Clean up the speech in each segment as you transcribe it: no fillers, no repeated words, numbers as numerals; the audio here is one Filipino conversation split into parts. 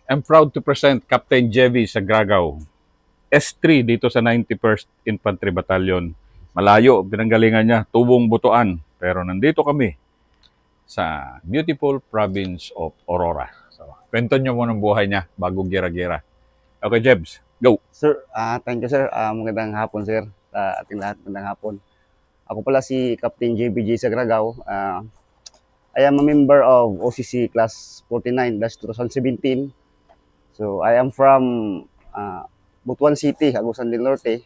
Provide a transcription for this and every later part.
I'm proud to present Captain Jevy Sagragaw, S3 dito sa 91st Infantry Battalion. Malayo, pinanggalingan niya, Tubong Butuan. Pero nandito kami sa beautiful province of Aurora. So, kwento niyo muna ng buhay niya bago gira-gira. Okay, Jebs, go! Sir, thank you sir. Magandang hapon sir sa ating lahat. Magandang hapon. Ako pala si Captain JBJ Sagragaw. I am a member of OCC Class 49-2017. So I am from Butuan City, Agusan del Norte.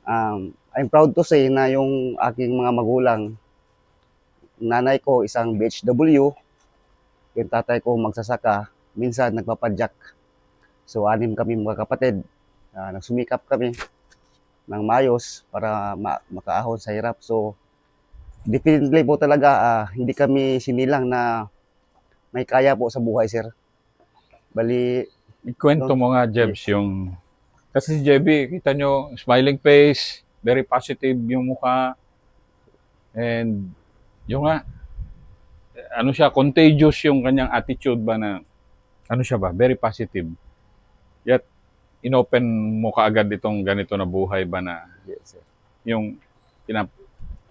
I'm proud to say na yung aking mga magulang, nanay ko isang BHW, yung tatay ko magsasaka, minsan nagpapadyak. So anim kami mga kapatid. Nagsumikap kami ng mayos para makaahon sa hirap. So, definitely po talaga, hindi kami sinilang na may kaya po sa buhay, sir. Bali, Ikwento mo nga, Jebs, yung... Kasi si Jebby, kita nyo, smiling face, very positive yung mukha. And yung nga, ano siya, contagious yung kanyang attitude ba na, ano siya ba, very positive. Yet, inopen mo kaagad itong ganito na buhay ba na yes, sir. yung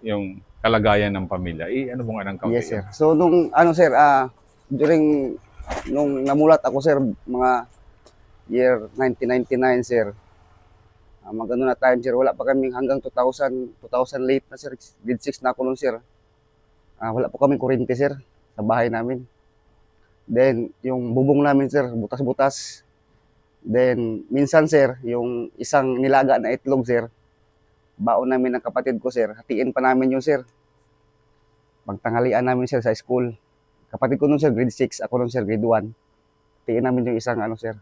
yung kalagayan ng pamilya. Ano mo nga ng kaunti? Yes, sir. So, sir, nung namulat ako, sir, mga year 1999, sir, magano na time, sir, wala pa kami hanggang 2000 late na, sir, grade 6 na ako nun, sir. Wala pa kami kuryente, sir, sa bahay namin. Then, yung bubong namin, sir, butas-butas. Then, minsan, sir, yung isang nilaga na itlog, sir, baon namin ng kapatid ko, sir. Hatiin pa namin yun, sir. Pagtanghalian namin, sir, sa school. Kapatid ko nun, sir, grade 6. Ako nun, sir, grade 1. Hatiin namin yung isang, sir.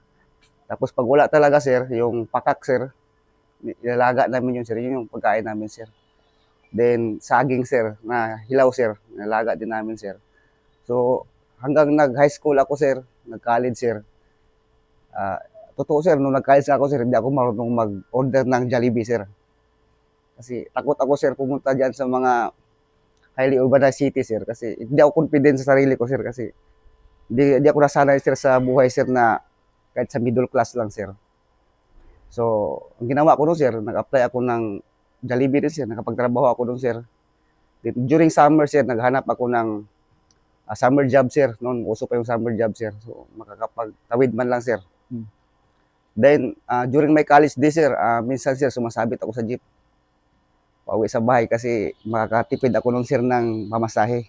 Tapos, pag wala talaga, sir, yung pakak, sir, nilaga namin yun, sir. Yun yung pagkain namin, sir. Then, saging, sir, na hilaw, sir. Nilaga din namin, sir. So, hanggang nag-high school ako, sir, nag-college, sir. Totoo, sir, nung nag-college ako, sir, hindi ako marunong mag-order ng Jollibee, sir. Kasi takot ako, sir, pumunta dyan sa mga highly urbanized city, sir. Kasi hindi ako confident sa sarili ko, sir. Kasi hindi ako nasanay, sir, sa buhay, sir, na kahit sa middle class lang, sir. So, ang ginawa ko doon, sir, nag-apply ako ng Jollibee rin, sir. Nakapagtrabaho ako doon, sir. During summer, sir, naghanap ako ng summer job, sir. Noon, uso pa yung summer job, sir. So, makakapagtawid man lang, sir. Then, during my college days, sir, minsan, sir, sumasabit ako sa jeep. Pauwi sa bahay kasi makakatipid ako nung, sir, ng mamasahe.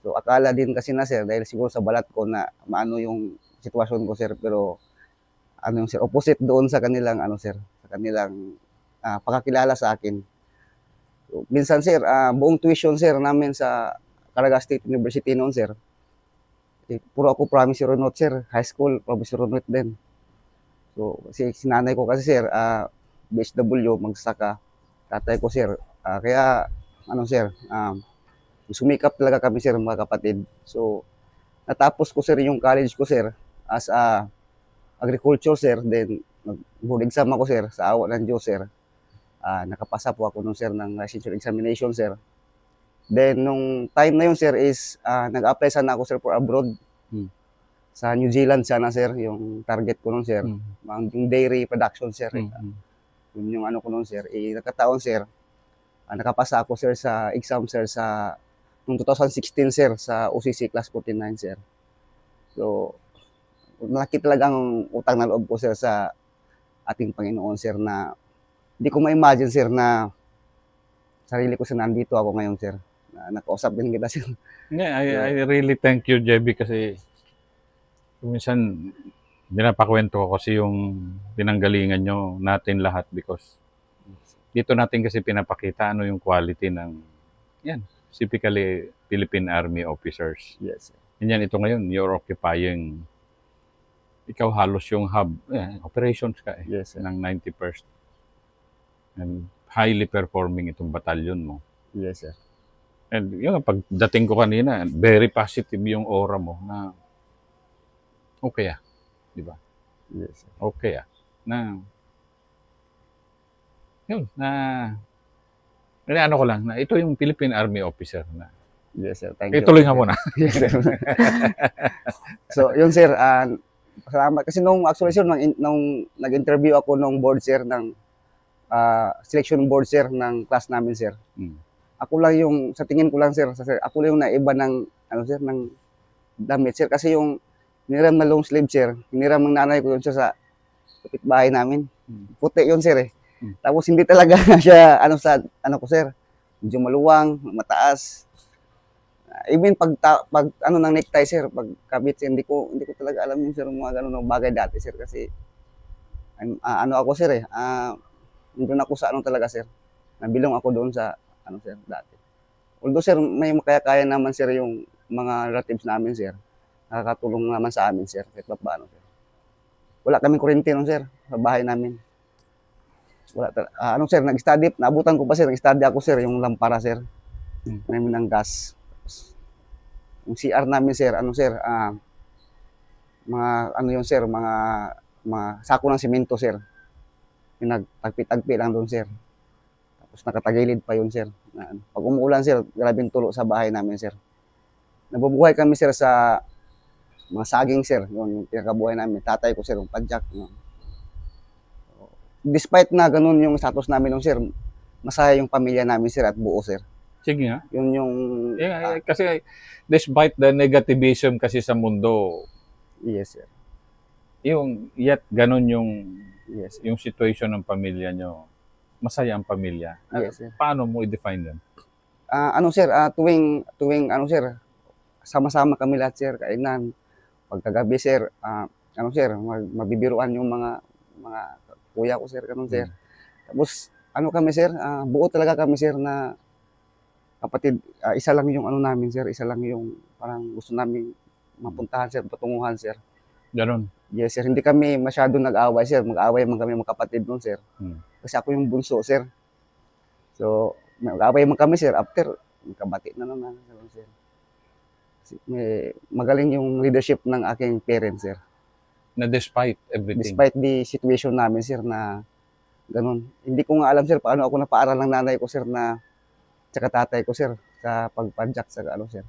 So, akala din kasi na, sir, dahil siguro sa balat ko na maano yung sitwasyon ko, sir. Pero, yung, sir, opposite doon sa kanilang, sir, sa kanilang pagkakilala sa akin. So, minsan, sir, buong tuition, sir, namin sa Caraga State University noon, sir. Puro ako promissory note, sir. High school, promissory note din. So, kasi sinanay ko kasi, sir, BHW, magsaka. Tatay ko, sir. Kaya, sir, sumikap talaga kami, sir, mga kapatid. So, natapos ko, sir, yung college ko, sir, as agriculture, sir. Then, board exam ako, sir, sa awa ng Diyos, sir. Nakapasa po ako nung, sir, ng licensure examination, sir. Then, nung time na yun, sir, is nag-apply sana ako, sir, for abroad. Sa New Zealand sana, sir, yung target ko nun, sir. Yung dairy production, sir. Yun yung ko nun, sir. Nagkataon, sir, nakapasa ako, sir, sa exam, sir, noong 2016, sir, sa OCC Class 49, sir. So, malaki talagang utang na loob ko, sir, sa ating Panginoon, sir, na hindi ko ma-imagine, sir, na sarili ko, sir, nandito ako ngayon, sir. Nakausap din kita, sir. Yeah, I really thank you, Jebby, kasi minsan binapakwento ko kasi yung pinanggalingan nyo natin lahat because dito natin kasi pinapakita ano yung quality ng typically Philippine Army officers. Yes, sir. Yan ito ngayon, you're occupying, ikaw halos yung hub, operations ka Yes, sir. ng 91st. And highly performing itong batalyon mo. Yes, sir. And yung pagdating ko kanina, very positive yung aura mo na okay di ba? Yes, sir. Okay na yun, ano ko lang, na ito yung Philippine Army officer na. Yes, sir. Thank you. Ituloy nga muna. Yes, sir. So, yun, sir, Salamat kasi nung actually sir nung nag-interview ako nung board sir ng selection board sir ng class namin sir. Mm. Ako lang yung sa tingin ko lang sir, ako lang yung naiba ng ano sir ng damit sir kasi yung hiniram na long sleeve sir, hiniram ng nanay ko yun sir sa kapitbahay namin. Puti yun sir eh. Tapos hindi talaga siya ano sa ano ko sir, medyo maluwang, mataas. Even pag ano ng necktie sir, pag kabit sir, hindi ko talaga alam yung sir mga ganun ng bagay dati sir kasi ano ako sir eh, nandun ako sa ano talaga sir. Nabilong ako doon sa ano sir dati. Although sir, may makaya-kaya naman sir yung mga relatives namin sir. Nakakatulong naman sa amin sir, kahit pa paano sir. Wala kaming kuryente nun sir, sa bahay namin. Wala ano sir, nag-study, naabutan ko pa sir, nag-study ako sir, yung lampara sir. Namin ng gas. Yung CR namin sir, ano sir, mga ano yun sir, mga sako ng simento sir. Pinagtagpi-tagpi lang doon sir. Tapos nakatagilid pa yun sir. Pag umuulan sir, grabing tulo sa bahay namin sir. Nabubuhay kami sir sa mga saging sir, yun yung pinakabuhay namin. Tatay ko sir, yung padyak. No? Despite na ganun yung status namin nung sir, masaya yung pamilya namin sir at buo sir. Sige nga. Yun yung Kasi despite the negativism kasi sa mundo, yes sir. yet ganun Yes. yung situation ng pamilya nyo. Masaya ang pamilya. Yes sir. Paano mo i-define yan? Ano sir, tuwing ano sir, sama-sama kami lahat sir, kainan. Pagkagabi sir, ano sir, mabibiruan yung mga kuya ko sir, ganun sir. Tapos ano kami sir, buo talaga kami sir na kapatid, isa lang yung ano namin sir, isa lang yung parang gusto namin mapuntahan sir, patunguhan sir. Ganon. Yes sir, hindi kami masyado nag-away sir, mag-away man kami mga kapatid nun sir. Kasi ako yung bunso sir. So, mag-away man kami sir, after, magkabati na naman. Sir. Magaling yung leadership ng aking parents sir. Na despite everything. Despite the situation namin sir na ganun. Hindi ko nga alam sir paano ako napaaral ng nanay ko sir na tsaka tatay ko sir sa pagpadyak sa ano sir.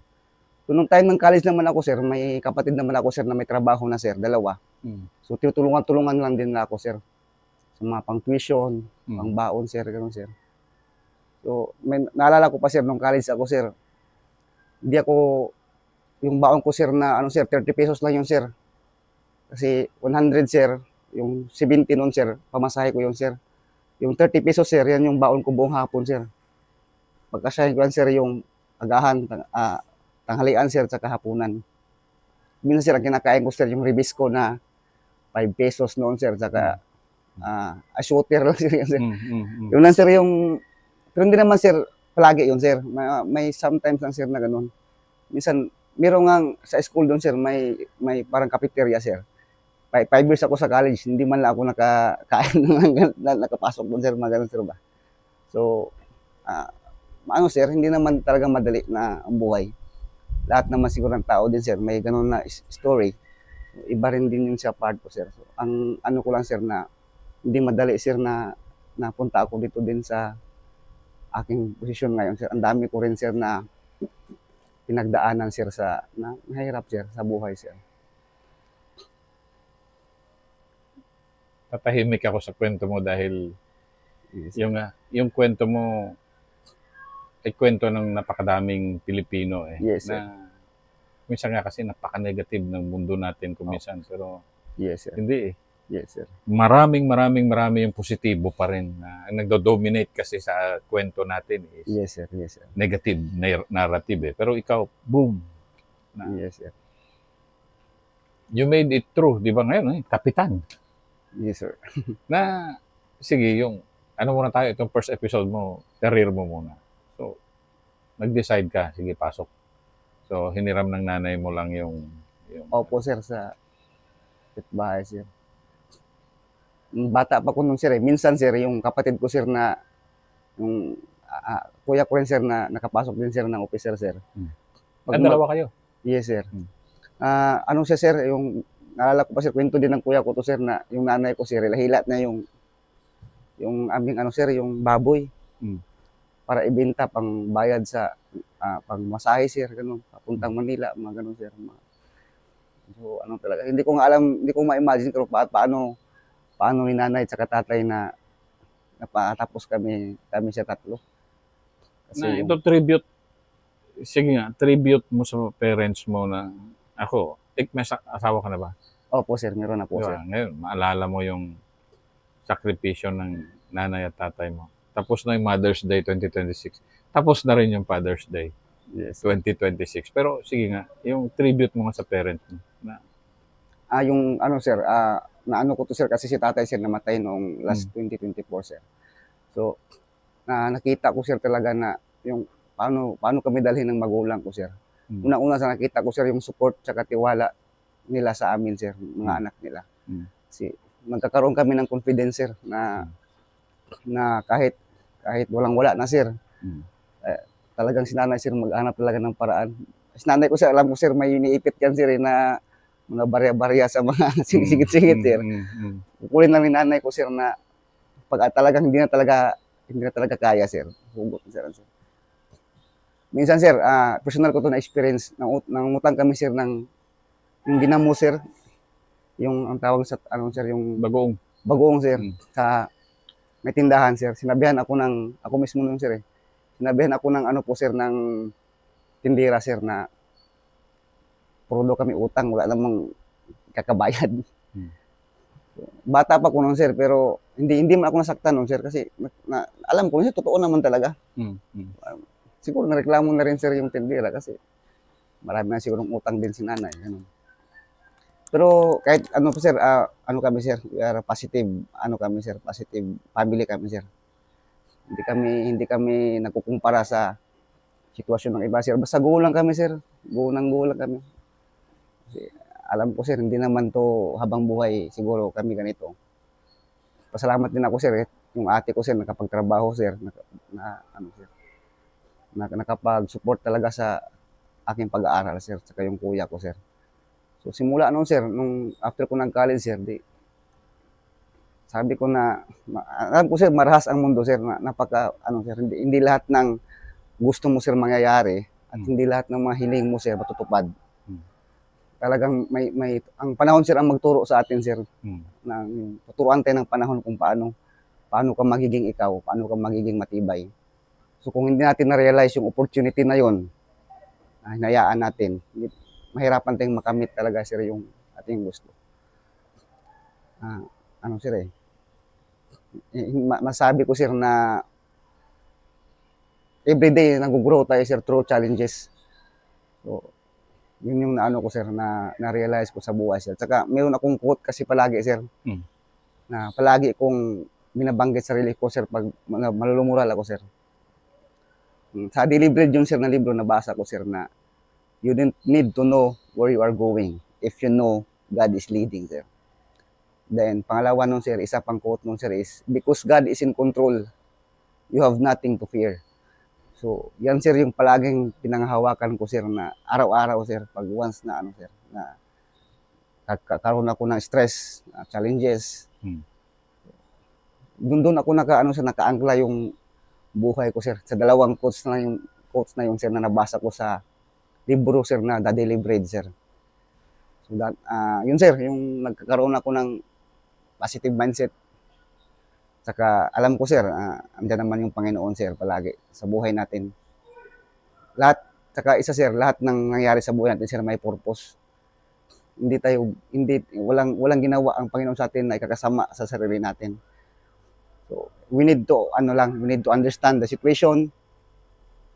So, nung time ng college naman ako sir, may kapatid naman ako sir na may trabaho na sir, dalawa. So tinutulungan lang din na ako sir. Sa mga pang tuition, pang baon sir, ganun sir. So naalala ko pa sir, nung college ako sir, hindi ako, yung baon ko sir na ano sir, 30 pesos lang yun sir. Kasi 100 sir, yung 70 nun sir, pamasahe ko yun sir. Yung 30 pesos sir, yan yung baon ko buong hapon sir. Pagkasahin ko yan sir yung agahan, tanghalian sir, sa kahapunan. Minsan sir, ang kinakain ko sir, yung ribis ko na 5 pesos noon sir, saka shooter lang sir. Yun, sir. Yun lang sir yung, pero hindi naman sir, palagi yun sir. May sometimes lang sir na ganun. Minsan, meron nga sa school doon sir, may parang cafeteria sir. 5 years ako sa college, hindi man lang ako nakakain nakapasok doon sir, mga ganun sir ba. So, ano sir, hindi naman talaga madali na ang buhay. Lahat naman siguro ng tao din sir, may ganun na story. Iba rin din yun sa part ko sir. So, ang ano ko lang sir na hindi madali sir na napunta ako dito din sa aking posisyon ngayon sir. Ang dami ko rin sir na pinagdaanan sir sa nahirap sir sa buhay sir. Tatahimik ako sa kwento mo dahil Yes. yung kwento mo ay kwento ng napakadaming Pilipino eh. Yes, sir. Na minsan nga kasi napaka-negative ng mundo natin kung minsan. Pero Yes sir. hindi eh. Yes sir. Marami yung positibo pa rin. Ang nagdo-dominate kasi sa kwento natin is Yes sir. Yes sir. negative narrative eh. Pero ikaw, boom. Yes sir. You made it through, di ba ngayon? Kapitan. Yes sir. Na, sige, yung, ano muna tayo, itong first episode mo, career mo muna. So, nag-decide ka, sige, pasok. So, hiniram ng nanay mo lang yung Opo sir, sa bahay sir. Bata pa ko nung sir eh. Minsan sir, yung kapatid ko sir na, yung kuya ko rin sir na nakapasok din sir ng officer sir. dalawa kayo? Yes sir. Ano siya sir, yung naalala ko pa sir, kwento din ng kuya ko to sir na yung nanay ko sir, hilat na yung aming ano sir, yung baboy. Para ibenta pang bayad sa pang masahe sir, ganun. Papuntang Manila, mga ganun sir. So, ano talaga, hindi ko nga alam, hindi ko ma-imagine kung paano ni nanay at tatay na napatapos kami sa tatlo. Na Kasi ito yung, tribute, sige nga, tribute mo sa parents mo na ako, may asawa ka na ba? opo sir, meron na po Di sir. ba? Ngayon, maalala mo yung sakripisyo ng nanay at tatay mo. Tapos na yung Mother's Day 2026. Tapos na rin yung Father's Day Yes. 2026. Pero sige nga, yung tribute mo nga sa parents mo. Na, Yung ano sir, naano ko to sir kasi si tatay sir namatay noong last 2024 sir. So, nakita ko sir talaga na yung paano kami dalhin ng magulang ko sir. Mm. Una-una sa nakita ko sir yung support tsaka tiwala nila sa amin sir, mga Mm. anak nila. Mm. Kasi magkakaroon kami ng confidence sir na kahit walang-wala na sir, Mm. talagang si nanay sir maghanap talaga ng paraan. Si nanay ko sir, alam ko sir may iniipit yan sir na mga barya-barya sa mga sigit-sigit sir. Kukunin lang ni nanay ko sir na pag talagang hindi na talaga kaya sir. Hugot sir. Minsan sir, personal ko to na experience, nangutang kami sir ng yung ginamo sir, yung ang tawag sa ano sir, yung Bagoong. bagoong sir, Mm. sa may tindahan sir. Sinabihan ako mismo nun sir eh. Sinabihan ako ng ano po sir, ng tindera sir na puro daw kami utang, wala namang kakabayad. Hmm. Bata pa ko noon sir, pero hindi man ako nasaktan noon sir kasi alam ko sir, totoo naman talaga. Mm. Mm. Siguro nareklamo na rin sir yung tindera kasi marami na sigurong utang din si nanay. Ganun. Pero kahit ano po sir, ano kami sir, we are positive, ano kami sir, positive family kami sir. Hindi kami nagkukumpara sa sitwasyon ng iba sir. Basta go lang kami sir, go lang kami. Kasi alam ko sir, hindi naman to habang buhay siguro kami ganito. Pasalamat din ako sir, yung ate ko sir nakapagtrabaho sir, ano sir, nakapag-support talaga sa aking pag-aaral sir, saka yung kuya ko sir. So simula noon sir, nung after ko ng-college sir, sabi ko na, alam ko sir, marahas ang mundo sir, napaka, ano sir, hindi lahat ng gusto mo sir mangyayari, at hindi lahat ng mga hiling mo sir matutupad. Talagang ang panahon sir ang magturo sa atin sir, na tuturuan tayo ng panahon kung paano ka magiging ikaw, paano ka magiging matibay. So kung hindi natin na-realize yung opportunity na yon, hinayaan natin, mahirapan tayong makamit talaga sir yung ating gusto. Ano sir masabi ko sir na everyday nag-grow tayo sir through challenges. So, yun yung naano ko sir, na-realize ko sa buhay sir. Tsaka meron akong quote kasi palagi sir, na palagi kong binabanggit sarili ko sir pag malulumural ako sir. Sa Daily Bread yung sir na libro nabasa ko sir na you don't need to know where you are going if you know God is leading sir. Then pangalawa nun sir, isa pang quote nun sir is, because God is in control, you have nothing to fear. So, yan sir yung palaging pinanghahawakan ko sir na araw-araw sir pag once na ano sir na kakaroon ako ng stress, challenges. Doon ako nakaangkla yung buhay ko sir sa dalawang quotes na yung sir na nabasa ko sa libro sir na The Daily Bread sir. So that yun sir, yung nagkakaroon ako ng positive mindset. Saka alam ko sir, andiyan naman yung Panginoon sir palagi sa buhay natin. Saka isa sir, lahat ng nangyayari sa buhay natin sir may purpose. Walang ginawa ang Panginoon sa atin na ikakasama sa sarili natin. So, we need to understand the situation,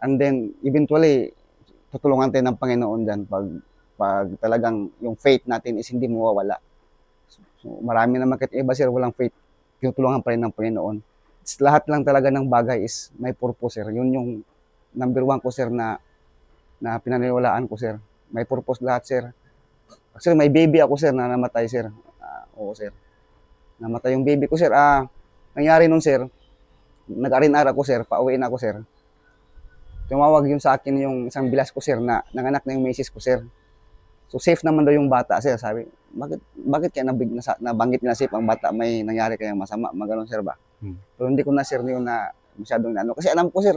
and then eventually tutulungan tayo ng Panginoon diyan pag talagang yung faith natin is hindi mawawala. So, marami naman kahit iba sir walang faith, tinutulungan pa rin ng Panginoon. Lahat lang talaga ng bagay is may purpose sir. Yun yung number one ko sir na pinaniniwalaan ko sir. May purpose lahat sir. Actually may baby ako sir na namatay sir. Oo sir. Namatay yung baby ko sir. Nangyari nun sir, nag-arinara ko sir, pauwiin ako sir. Tumawag yun sa akin yung isang bilas ko sir na nanganak na yung misis ko sir. So safe naman daw yung bata sir. Sabi, bakit kaya nabanggit nila safe ang bata, may nangyari kayang masama, maganon sir ba? Pero hindi ko na sir yun na masyadong ano. Kasi alam ko sir,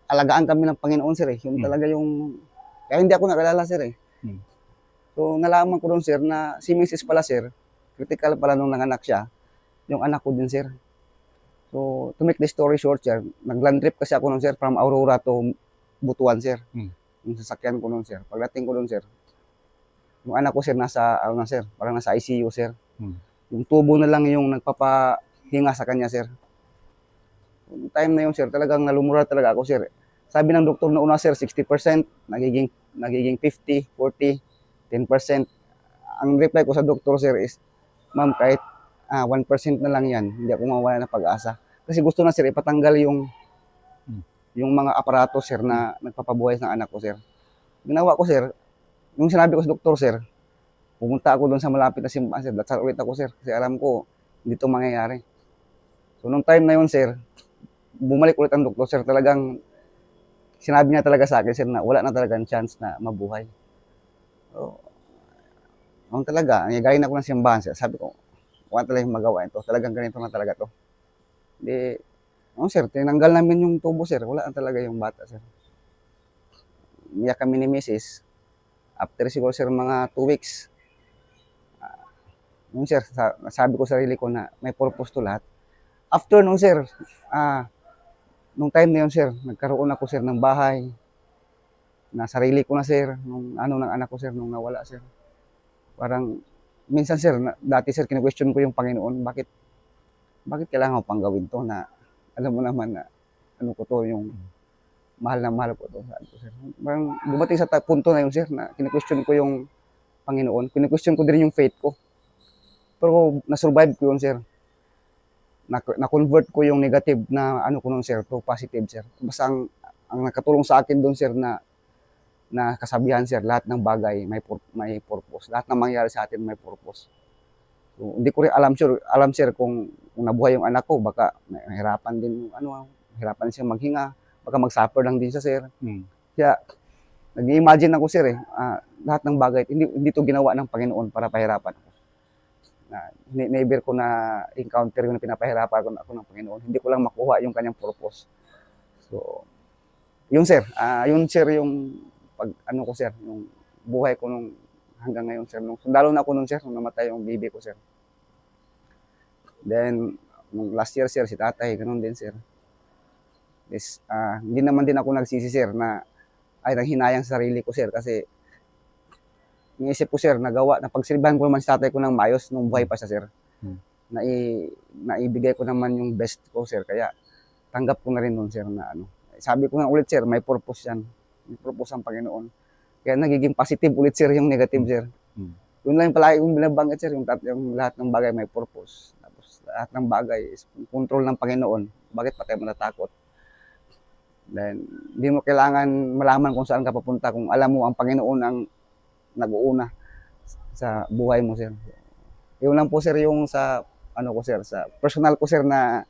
alagaan kami ng Panginoon sir eh. Yun talaga yung, kaya hindi ako nakalala sir eh. So, nalaman ko doon, sir, na si Mrs. pala, sir, critical pala nung nanganak siya, yung anak ko din, sir. So, to make the story short, sir, nag-land trip kasi ako noon, sir, from Aurora to Butuan, sir. Hmm. Yung sasakyan ko noon, sir. Pagdating ko doon, sir, yung anak ko, sir, nasa, ano na, sir, parang nasa ICU, sir. Hmm. Yung tubo na lang yung nagpapahinga sa kanya, sir. Yung time na yun, sir, talagang nalumura talaga ako, sir. Sabi ng doktor na una, sir, 60%, nagiging 50, 40, 10%. Ang reply ko sa doktor, sir, is, ma'am, kahit 1% na lang yan, hindi ako mawawala ng pag-asa. Kasi gusto na, sir, ipatanggal yung mga aparato, sir, na nagpapabuhay ng anak ko, sir. Ginawa ko, sir, yung sinabi ko sa doktor, sir, pumunta ako doon sa malapit na simbahan, sir. Dasal ulit ako, sir, kasi alam ko, hindi ito mangyayari. So, nung time na yun, sir, bumalik ulit ang doktor, sir, talagang sinabi niya talaga sa akin, sir, na wala na talagang chance na mabuhay. So, noon talaga, galing ako ng simbahan, sir. Sabi ko, wala talagang magawa ito. Talagang ganito na talaga to. Di, sir, tinanggal namin yung tubo, sir. Wala na talaga yung bata, sir. Niya kami ni Mrs. After siguro, sir, mga 2 weeks, sir, sabi ko sa sarili ko na may purpose to lahat. After nung, sir, nung time na yun, sir, nagkaroon ako, sir, ng bahay, na sarili ko na, sir, nung ng anak ko, sir, nung nawala, sir. Parang, minsan, sir, dati, sir, kine-question ko yung Panginoon, bakit kailangan ko pang gawin to na, alam mo naman na, ano ko to, yung mahal na mahal ko to. Sabi ko, sir. Parang, dumating sa punto na yun, sir, na kine-question ko yung Panginoon, kine-question ko din yung faith ko. Pero, na-survive ko yun, sir. Na-convert ko yung negative na, ko nun, sir, to positive, sir. Basta ang nakatulong sa akin doon, sir, na kasabihan, sir, lahat ng bagay may purpose. Lahat ng mangyayari sa atin may purpose. So, hindi ko rin alam, sir, kung nabuhay yung anak ko, baka mahirapan din mahirapan siya maghinga, baka mag-suffer lang din siya, sir. Kaya, nag-imagine ako, sir, lahat ng bagay, hindi to ginawa ng Panginoon para pahirapan ako. Never ko na encounter yung pinapahirapan ako ng Panginoon. Hindi ko lang makuha yung kanyang purpose. So, yun, sir, yung ko, sir, yung buhay ko nung hanggang ngayon, sir. Nung sundalo na ako nun, sir, nung namatay yung baby ko, sir. Then, nung last year, sir, si tatay, ganun din, sir. Hindi naman din ako nagsisi, sir, na nanghinayang sa sarili ko, sir, kasi iniisip ko, sir, na pagsilbahan ko naman si tatay ko ng maayos nung buhay pa siya, sir. Naibigay ko naman yung best ko, sir, kaya tanggap ko na rin nun, sir, na sabi ko nga ulit, sir, may purpose yan. May purpose ang Panginoon. Kaya nagiging positive ulit, sir, yung negative, sir. Yun lang pala yung binabanggit, sir, yung lahat ng bagay may purpose. Tapos lahat ng bagay is control ng Panginoon. Bakit pa tayo matatakot? Then, hindi mo kailangan malaman kung saan ka papunta kung alam mo ang Panginoon ang nag-uuna sa buhay mo, sir. Yun lang po, sir, yung sa ko, sir, sa personal ko, sir, na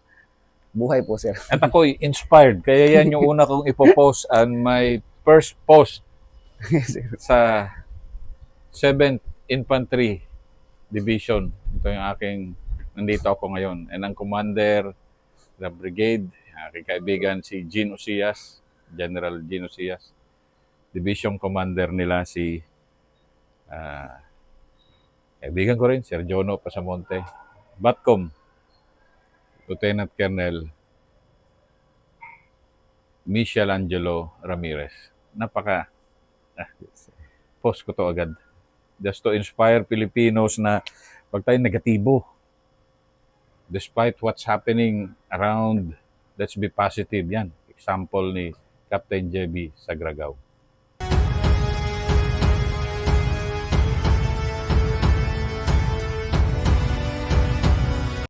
buhay po, sir. At ako'y inspired. Kaya yan yung una kong ipopost on my first post sa 7th Infantry Division. Ito yung nandito ako ngayon. And ang commander, the brigade, aking kaibigan si Gene Ucias, General Gene Ucias. Division commander nila si kaibigan ko rin, Sir Jono Pasamonte. Batcom, Lieutenant Colonel Michel Angelo Ramirez. Post ko to agad. Just to inspire Filipinos na pag tayo negatibo, despite what's happening around, let's be positive. Yan. Example ni Captain JB Sagragaw.